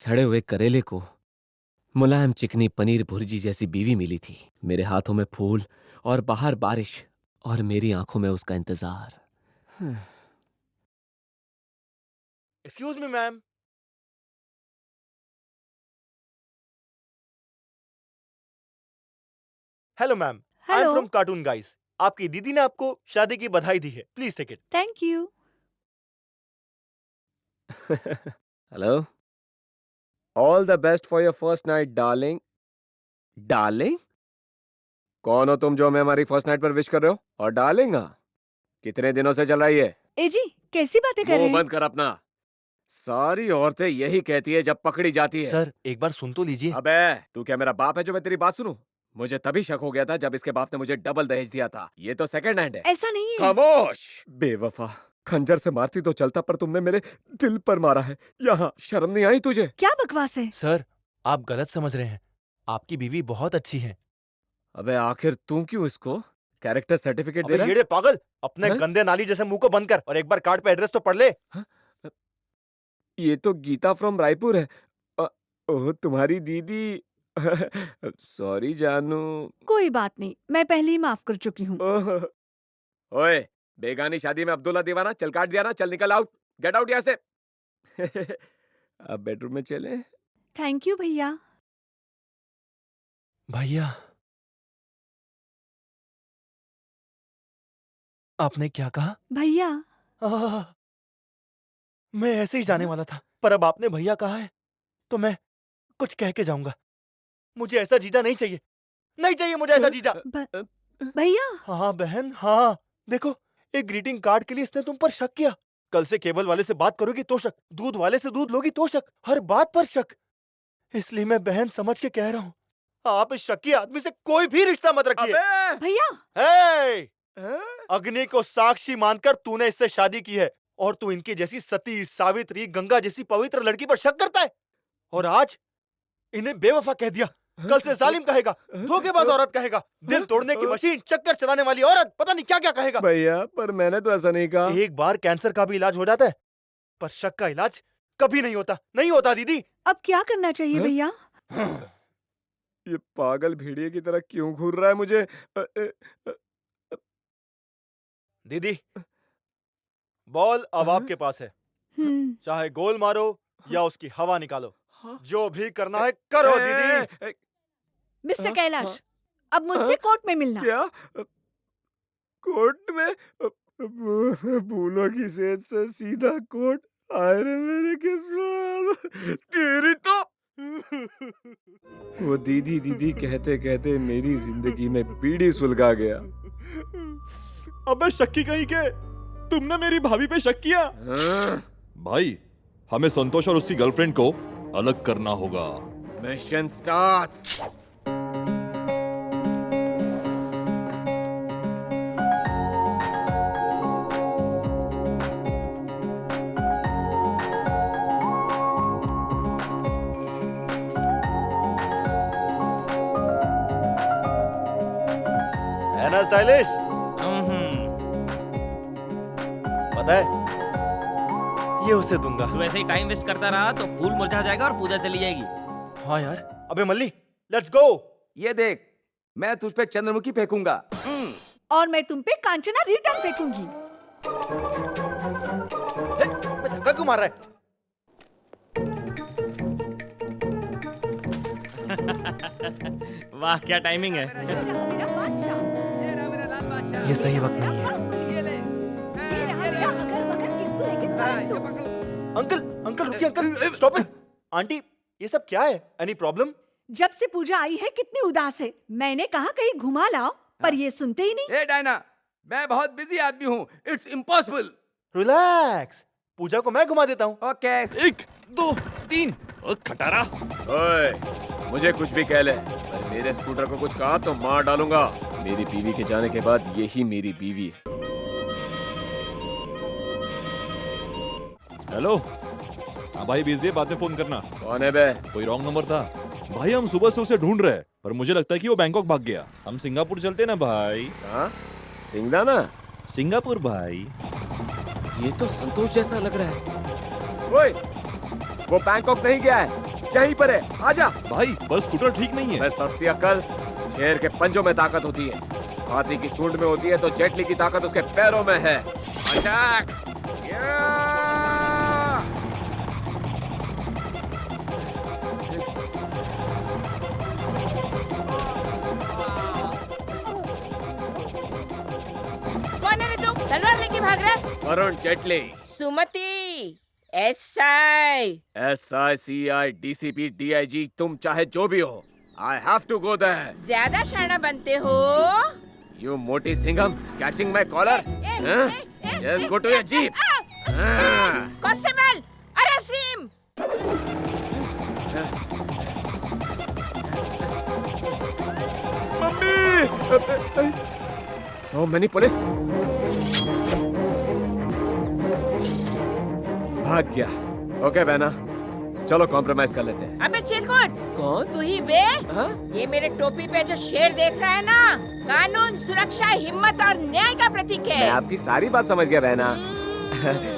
सड़े हुए करेले को मुलायम चिकनी पनीर भुर्जी जैसी बीवी मिली थी। मेरे हाथों में फूल और बाहर बारिश और मेरी आंखों में उसका इंतजार। Excuse me ma'am. Hello ma'am, I am hello. From cartoon guys. आपकी दीदी ने आपको शादी की बधाई दी है, please take it. Thank you. Hello. All the best for your first night darling. Darling? कौन हो तुम जो हमें हमारी फर्स्ट नाइट पर विश कर रहे हो? और डार्लिंग? हाँ, कितने दिनों से चल रही है? ए जी, कैसी बातें कर रहे मुंह हैं? बंद कर अपना। सारी औरतें यही कहती है जब पकड़ी जाती है। सर एक बार सुन तो लीजिए। अबे, तू क्या मेरा बाप है जो मैं तेरी बात सुनूं? मुझे तभी शक हो गया था जब इसके बाप ने मुझे डबल दहेज दिया था। ये तो सेकंड हैंड है। ऐसा नहीं है। खामोश! बेवफा, खंजर से मारती तो चलता, पर तुमने मेरे दिल पर मारा है। यहाँ शर्म नहीं आई तुझे? क्या बकवास है? सर आप गलत समझ रहे हैं, आपकी बीवी बहुत अच्छी है। अबे आखिर तू क्यों इसको कैरेक्टर सर्टिफिकेट दे अबे रहा है? येड़े पागल, अपने हैं? गंदे नाली जैसे मुंह को बंद कर और एक बार कार्ड पे एड्रेस तो पढ़ ले। हाँ? ये तो गीता फ्रॉम रायपुर है। अ, ओह तुम्हारी दीदी। सॉरी जानू। कोई बात नहीं, मैं पहले ही माफ कर चुकी हूँ। ओह, ओए, बेगानी शादी में अब्दुल्ला दीवाना, चल काट दिया ना, चल निकल आउट, गेट आउट यहाँ से। अब बेडरूम में चले। थैंक यू भैया। भैया, आपने क्या कहा? भैया। आह, मैं ऐसे ही जाने वाला था, पर अब आपने भैया कहा है तो मैं कुछ कह के जाऊंगा। मुझे ऐसा जीजा नहीं चाहिए, नहीं चाहिए मुझे ऐसा जीजा। भ- भैया। हाँ बहन हाँ, देखो एक ग्रीटिंग कार्ड के लिए इसने तुम पर शक किया। कल से केबल वाले से बात करोगी तो शक, दूध वाले से दूध लोगी तो शक, हर बात पर शक। इसलिए मैं बहन समझ के कह रहा हूँ, आप इस शक्की आदमी से कोई भी रिश्ता मत रखिए। अबे! भैया। हे! हैं? अग्नि को साक्षी मानकर तूने इससे शादी की है और तू इनकी जैसी सती, सावित्री, गंगा जैसी पवित्र लड़की पर शक करता है, और आज इन्हें बेवफा कह दिया। कल से जालिम कहेगा, धोखेबाज औरत कहेगा, दिल तोड़ने की मशीन, चक्कर चलाने वाली औरत, पता नहीं क्या क्या कहेगा। भैया, पर मैंने तो ऐसा नहीं कहा। एक बार कैंसर का भी इलाज हो जाता है, पर शक का इलाज कभी नहीं होता, नहीं होता दीदी। अब क्या करना चाहिए हैं? भैया? ये पागल भेड़िए की तरह क्यों घूर रहा है मुझे? अ, दीदी बॉल अब आपके पास है, चाहे गोल मारो या उसकी हवा निकालो, हाँ? जो भी करना है करो दीदी। मिस्टर हाँ, कैलाश, हाँ, अब मुझसे कोर्ट में मिलना। क्या? कोर्ट में? फूलों की सेज से सीधा कोर्ट? हाय रे मेरी किस्मत, तेरी तो। वो दीदी दीदी कहते कहते मेरी जिंदगी में पीढ़ी सुलगा गया। अबे शक्की कहीं के, तुमने मेरी भाभी पे शक किया? हाँ? भाई, हमें संतोष और उसकी गर्लफ्रेंड को अलग करना होगा। Mission starts. है ना स्टाइलिश? पता है, ये उसे दूंगा। तू ऐसे ही टाइम वेस्ट करता रहा तो फूल मुरझा जाएगा और पूजा चली जाएगी। हाँ यार, अबे मल्ली, लेट्स गो। ये देख, मैं तुझ पे चंद्रमुखी फेंकूंगा। और मैं तुम पे कांचना रिटर्न फेंकूंगी। धक्का क्यों मार रहा है? वाह क्या टाइमिंग है। मेरा बादशाह। ये सही वक्त नहीं है। ये रहा मेरा अगर-बगर किंतु लेकिन परंतु। अंकल अंकल रुकिए, अंकल स्टॉप इट। आंटी ये सब क्या है? Any problem? जब से पूजा आई है कितनी उदास है। मैंने कहा कहीं घुमा लाओ, पर ये सुनते ही नहीं। ए डायना, मैं बहुत बिजी आदमी हूँ, इट्स इम्पॉसिबल। रिलैक्स, पूजा को मैं घुमा देता हूँ। ओके। 1, 2, 3, खटारा। ओए, मुझे कुछ भी कह ले, पर मेरे स्कूटर को कुछ कहा तो मार डालूंगा। मेरी बीवी के जाने के बाद यही मेरी बीवी है। हेलो। हाँ भाई, बिजी है, बाद में फोन करना। कौन है बे? कोई रॉन्ग नंबर था भाई, हम सुबह से उसे ढूंढ रहे हैं, पर मुझे लगता है कि वो बैंकॉक भाग गया। हम सिंगापुर चलते ना भाई। हाँ? सिंगदाना? सिंगापुर भाई। ये तो संतोष जैसा लग रहा है। ओए, वो बैंकॉक नहीं गया है, यहीं पर है, आजा। भाई पर स्कूटर ठीक नहीं है। मैं सस्ती अक्ल, शेर के पंजों में ताकत होती है, हाथी की सूंड में होती है, तो जेटली की ताकत उसके पैरों में है। अटैक! कौन है रे तू? तलवार लेके भाग रहा है? वरुण जेटली। सुमति, SI। SICI DCP DIG, तुम चाहे जो भी हो, I have to go there. ज्यादा शाना बनते हो। यू मोटी Singham, catching my collar. Just go to your jeep. Constable, arrest him. Mummy! So many police. भाग गया। ओके बहना, चलो कॉम्प्रोमाइज कर लेते हैं। अबे चेतकोट, कौन? तू ही बे? हाँ? ये मेरे टोपी पे जो शेर देख रहा है ना, कानून, सुरक्षा, हिम्मत और न्याय का प्रतीक मैं है। आपकी सारी बात समझ गया बहना।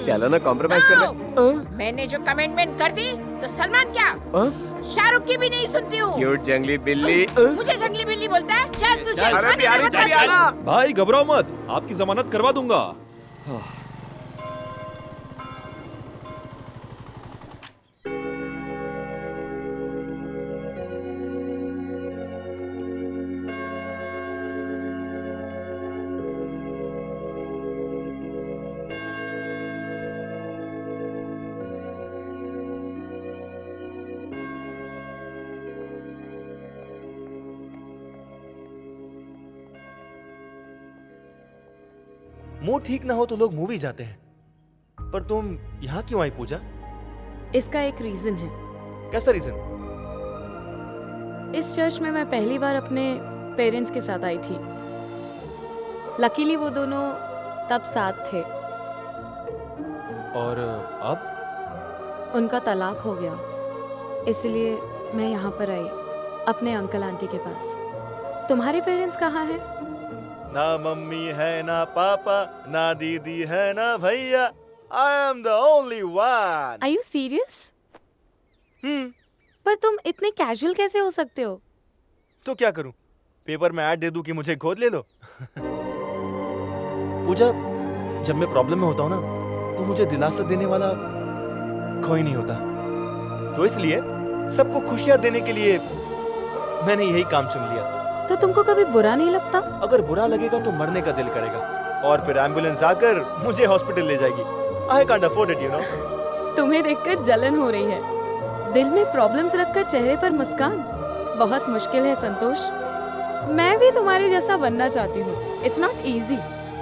चलो ना कॉम्प्रोमाइज कर ले। मैंने जो कमेंटमेंट कर दी तो सलमान क्या, शाहरुख की भी नहीं सुनती हूँ। क्यूट जंगली बिल्ली। मुझे जंगली बिल्ली बोलता है? चल तू चल, अरे खाने प्यारी में चली बता दे। आना। भाई घबराओ मत, आपकी जमानत करवा दूंगा। मूड ठीक ना हो तो लोग मूवी जाते हैं, पर तुम यहाँ क्यों आई पूजा? इसका एक रीजन है। कैसा रीजन? इस चर्च में मैं पहली बार अपने पेरेंट्स के साथ आई थी। लकीली वो दोनों तब साथ थे। और अब? उनका तलाक हो गया, इसलिए मैं यहाँ पर आई, अपने अंकल आंटी के पास। तुम्हारे पेरेंट्स कहाँ हैं? ना मम्मी है ना पापा, ना दीदी है ना भैया। I am the only one. Are you serious? पर तुम इतने कैजुअल कैसे हो सकते हो? तो क्या करूं? पेपर में ऐड दे दूं कि मुझे गोद ले लो? पूजा, जब मैं प्रॉब्लम में होता हूं ना, तो मुझे दिलासा देने वाला कोई नहीं होता। तो इसलिए सबको खुशियां देने के लिए मैंने यही काम चुन लिया। तो तुमको कभी बुरा नहीं लगता? अगर बुरा लगेगा तो मरने का दिल करेगा, और फिर एम्बुलेंस आकर मुझे हॉस्पिटल ले जाएगी। I can't afford it, you know. तुम्हें देखकर जलन हो रही है। दिल में प्रॉब्लम्स रखकर चेहरे पर मुस्कान बहुत मुश्किल है संतोष। मैं भी तुम्हारे जैसा बनना चाहती हूँ। It's not easy,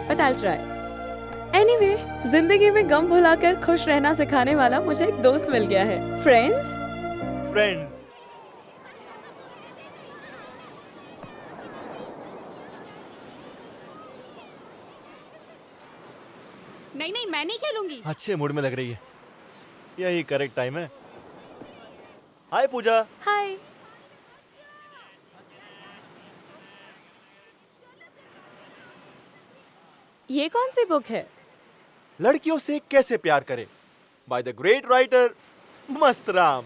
but I will try. Anyway, जिंदगी में गम भुलाकर खुश रहना सिखाने वाला मुझे एक दोस्त मिल गया है। फ्रेंड्स। नहीं मैं नहीं खेलूंगी। अच्छे मूड में लग रही है, यही करेक्ट टाइम है। हाय पूजा। हाय। ये कौन सी बुक है? लड़कियों से कैसे प्यार करें, by the great writer Mastram.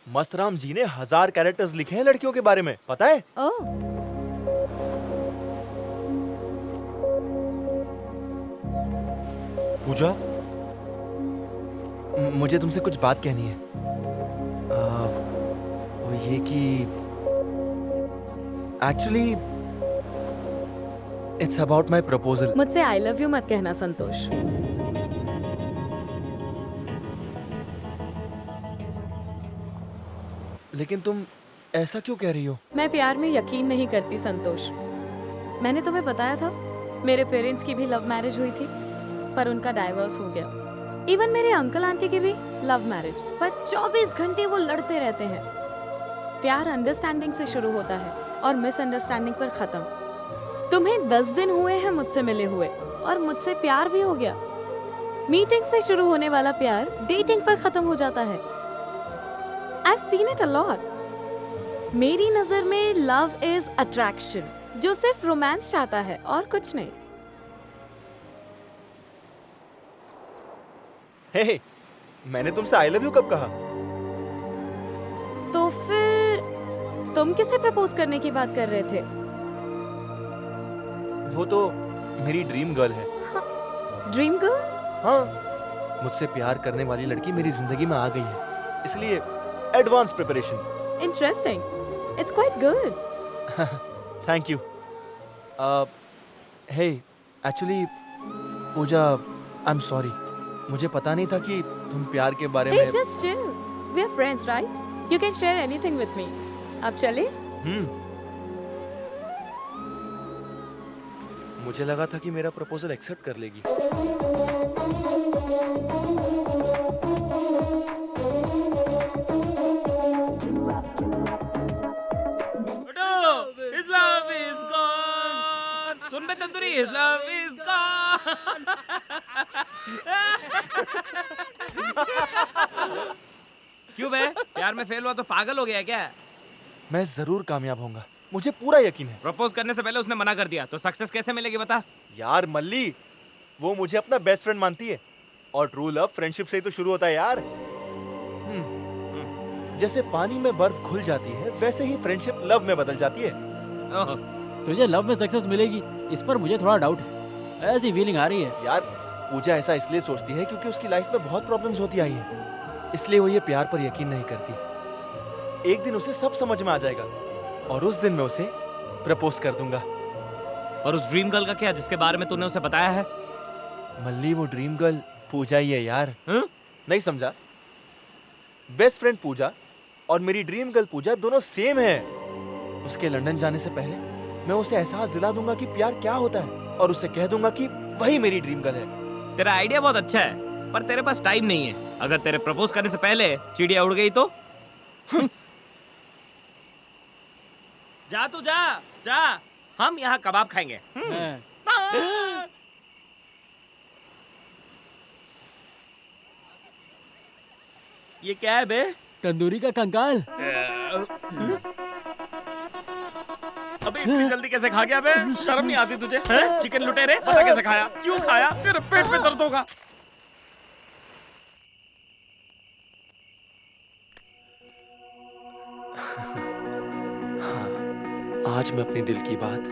Mastram ji ने 1000 कैरेक्टर्स लिखे हैं लड़कियों के बारे में, पता है? ओह। पूजा, मुझे तुमसे कुछ बात कहनी है। वो ये कि actually it's about my proposal. मुझसे आई लव यू मत कहना संतोष। लेकिन तुम ऐसा क्यों कह रही हो? मैं प्यार में यकीन नहीं करती संतोष। मैंने तुम्हें बताया था मेरे पेरेंट्स की भी लव मैरिज हुई थी, पर उनका डाइवोर्स हो गया। इवन मेरे अंकल आंटी की भी लव मैरिज, पर 24 घंटे वो लड़ते रहते हैं। प्यार अंडरस्टैंडिंग से शुरू होता है और मिसअंडरस्टैंडिंग पर खत्म। तुम्हें 10 दिन हुए हैं मुझसे मिले हुए, और मुझसे प्यार भी हो गया। मीटिंग से शुरू होने वाला प्यार डेटिंग पर खत्म हो जाता है। I've seen it a lot. मेरी नजर में लव इज अट्रैक्शन, जो सिर्फ रोमांस चाहता है और कुछ नहीं। हे, मैंने तुमसे आई लव यू कब कहा? तुम किसे प्रपोज करने की बात कर रहे थे? वो तो मेरी ड्रीम गर्ल है। Dream girl? हाँ, मुझसे प्यार करने वाली लड़की मेरी जिंदगी में आ गई है, इसलिए advance preparation. Interesting. It's quite good. Thank you. Hey, actually Puja, I am sorry. मुझे पता नहीं था कि तुम प्यार के बारे Hey, में। just chill. We are friends, right? You can share anything with me. अब चले? मुझे लगा था कि मेरा प्रपोजल एक्सेप्ट कर लेगी। His love is gone. Soon bay tandoori, his love is gone. क्यों बे? प्यार में फेल हुआ तो पागल हो गया क्या? मैं जरूर कामयाब होऊंगा, मुझे पूरा यकीन है। प्रपोज करने से पहले उसने मना कर दिया, तो सक्सेस कैसे मिलेगी बता? यार मल्ली, वो मुझे अपना बेस्ट फ्रेंड मानती है और ट्रू लव फ्रेंडशिप से ही तो शुरू होता है यार। जैसे पानी में बर्फ घुल जाती है, वैसे ही फ्रेंडशिप लव में बदल जाती है। ओह, तुझे लव में सक्सेस मिलेगी, इस पर मुझे थोड़ा डाउट है। ऐसी फीलिंग आ रही है। यार पूजा ऐसा इसलिए सोचती है क्योंकि उसकी लाइफ में बहुत प्रॉब्लम्स होती आई हैं, इसलिए वो ये प्यार पर यकीन नहीं करती। एक दिन उसे सब समझ में आ जाएगा और उस दिन मैं उसे प्रपोज कर दूंगा। और उस ड्रीम गर्ल का क्या, जिसके बारे में तूने उसे बताया है? मल्ली, वो ड्रीम गर्ल पूजा ही है यार। हाँ? नहीं समझा? बेस्ट फ्रेंड पूजा और मेरी ड्रीम गर्ल पूजा दोनों सेम है। उसके लंदन जाने से पहले मैं उसे एहसास दिला दूंगा कि प्यार क्या होता है और उसे कह दूंगा कि वही मेरी ड्रीम गर्ल है। तेरा आइडिया बहुत अच्छा है, पर तेरे पास टाइम नहीं है। अगर तेरे प्रपोज करने से पहले चिड़िया उड़ गई तो? जा तू जा, जा, हम यहाँ कबाब खाएंगे। ये क्या है बे? तंदूरी का कंकाल। अबे इतनी जल्दी कैसे खा गया बे? शर्म नहीं आती तुझे? हैं? चिकन लुटेरे, पता कैसे खाया? क्यों खाया? तेरे पेट में दर्द होगा। आज मैं अपने दिल की बात